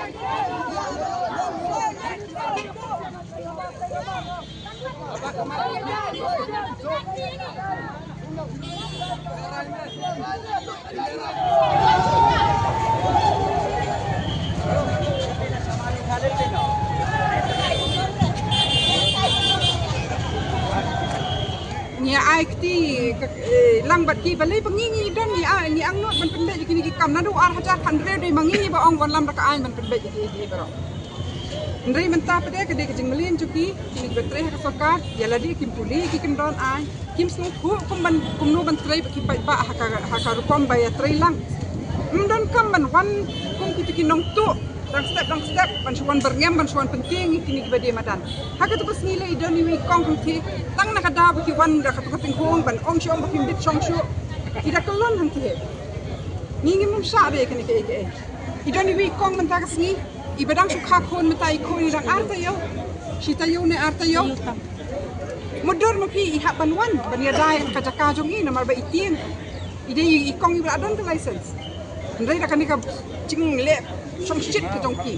Nia ai kti lang bat ki balai pengingi dan ni angnot ban pendek kini ki kam nadu ar hajar khandre dei mangi ba ong wan lam raka ai ban pendek ki baro ndrei menta pede ke dei jing melin juki kini betre ka sokat ya ladi kim puli ki kim don ai kim snu ku kum no ban trei ki pai ba ha ka kom ba ya trei lang mdon kam ban wan kum ki nong tu dang step ban suan berngem ban suan penting kini ki bade madan haka tu pas nilai doni wi kong ki tang na kada bu ki wan da ka tu ting hong ban ong shom ba kim dit shong shu ida kolon han ki ni mum sha be kini ke idoni wi kong man ta kasni ibadang su kha khon mata I khon dang arta yo shita yo ne arta yo mudur mo pi I ha ban wan ban ya dai ka jaka jong I na mar ba itien ide I kong I ba don license ndai da kan ka ching le Some shit ke jong ki